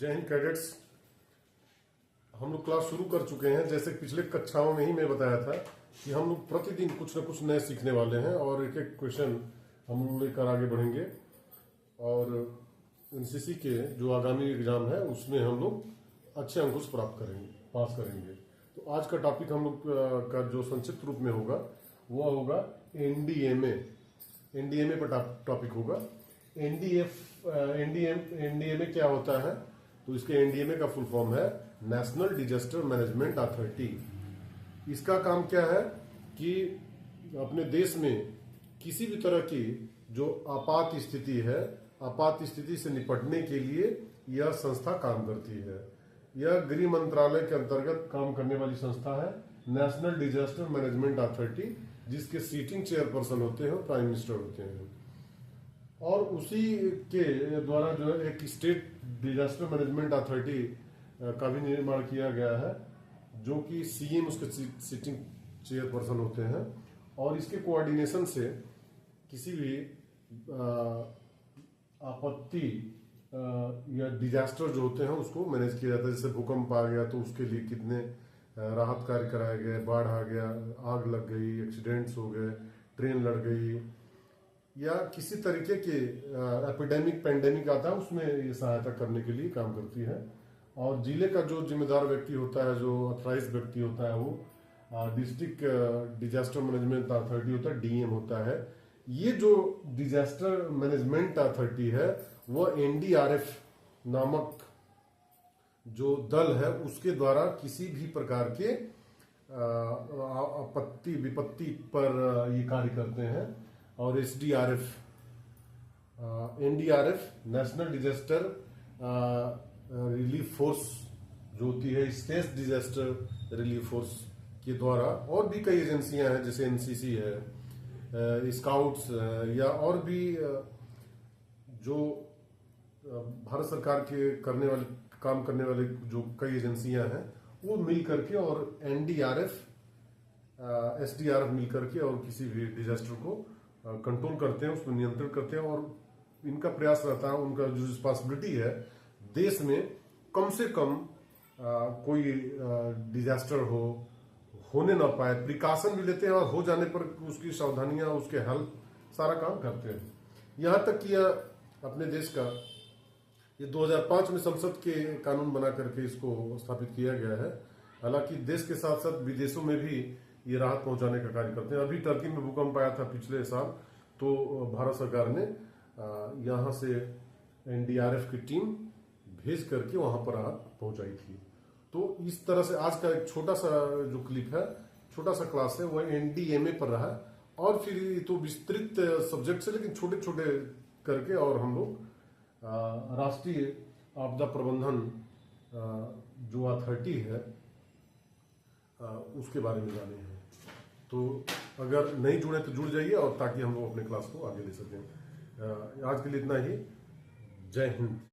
जय हिंद कैडेट्स। हम लोग क्लास शुरू कर चुके हैं। जैसे पिछले कक्षाओं में ही मैं बताया था कि हम लोग प्रतिदिन कुछ न कुछ नए सीखने वाले हैं और एक एक क्वेश्चन हम लेकर आगे बढ़ेंगे और एनसीसी के जो आगामी एग्जाम है उसमें हम लोग अच्छे अंकुश प्राप्त करेंगे, पास करेंगे। तो आज का टॉपिक हम लोग का जो संक्षिप्त रूप में होगा वह होगा एनडीएमए। एनडीएमए पर टॉपिक होगा। एनडीएमए क्या होता है? तो इसके एनडीएमए का फुल फॉर्म है नेशनल डिजास्टर मैनेजमेंट अथॉरिटी। इसका काम क्या है कि अपने देश में किसी भी तरह की जो आपात स्थिति है, आपात स्थिति से निपटने के लिए यह संस्था काम करती है। यह गृह मंत्रालय के अंतर्गत काम करने वाली संस्था है, नेशनल डिजास्टर मैनेजमेंट अथॉरिटी, जिसके सीटिंग चेयरपर्सन होते हैं, प्राइम मिनिस्टर होते हैं। और उसी के द्वारा जो है एक स्टेट डिजास्टर मैनेजमेंट अथॉरिटी का भी निर्माण किया गया है, जो कि सीएम उसके सिटिंग चेयरपर्सन होते हैं। और इसके कोऑर्डिनेशन से किसी भी आपत्ति या डिजास्टर जो होते हैं उसको मैनेज किया जाता है। जैसे भूकंप आ गया तो उसके लिए कितने राहत कार्य कराए गए, बाढ़ आ गया, आग लग गई, एक्सीडेंट्स हो गए, ट्रेन लड़ गई, या किसी तरीके के एपिडेमिक पेंडेमिक आता है, उसमें ये सहायता करने के लिए काम करती है। और जिले का जो जिम्मेदार व्यक्ति होता है, जो अथराइज व्यक्ति होता है, वो डिस्ट्रिक्ट डिजास्टर मैनेजमेंट अथॉरिटी होता है, डीएम होता है। ये जो डिजास्टर मैनेजमेंट अथॉरिटी है वो एनडीआरएफ नामक जो दल है उसके द्वारा किसी भी प्रकार के आपत्ति विपत्ति पर ये कार्य करते हैं। और SDRF, NDRF, national disaster relief force जो होती है, स्टेट डिजास्टर रिलीफ फोर्स के द्वारा, और भी कई एजेंसियां हैं जैसे एनसीसी है, स्काउट्स है, या और भी जो भारत सरकार के काम करने वाले जो कई एजेंसियां हैं, वो मिल करके और एनडीआरएफ एसडीआरएफ मिल करके और किसी भी डिजास्टर को कंट्रोल करते हैं, उसमें नियंत्रण करते हैं। और इनका प्रयास रहता है, उनका जो रिस्पॉन्सिबिलिटी है, देश में कम से कम कोई डिजास्टर होने ना पाए, प्रिकॉशन भी लेते हैं और हो जाने पर उसकी सावधानियां, उसके हेल्प, सारा काम करते हैं। यहां तक कि अपने देश का ये 2005 में संसद के कानून बना करके इसको स्थापित किया गया है। हालांकि देश के साथ साथ विदेशों में भी ये राहत पहुंचाने का कार्य करते हैं। अभी टर्की में भूकंप आया था पिछले साल, तो भारत सरकार ने यहां से एनडीआरएफ की टीम भेज करके वहां पर राहत पहुंचाई थी। तो इस तरह से आज का एक छोटा सा जो क्लिप है, छोटा सा क्लास है, वह एनडीएमए पर रहा। और फिर तो विस्तृत सब्जेक्ट से, लेकिन छोटे छोटे करके, और हम लोग राष्ट्रीय आपदा प्रबंधन जो अथॉरिटी है उसके बारे में जाने हैं। तो अगर नहीं जुड़े तो जुड़ जाइए, और ताकि हम लोग अपने क्लास को आगे ले सकें। आज के लिए इतना ही। जय हिंद।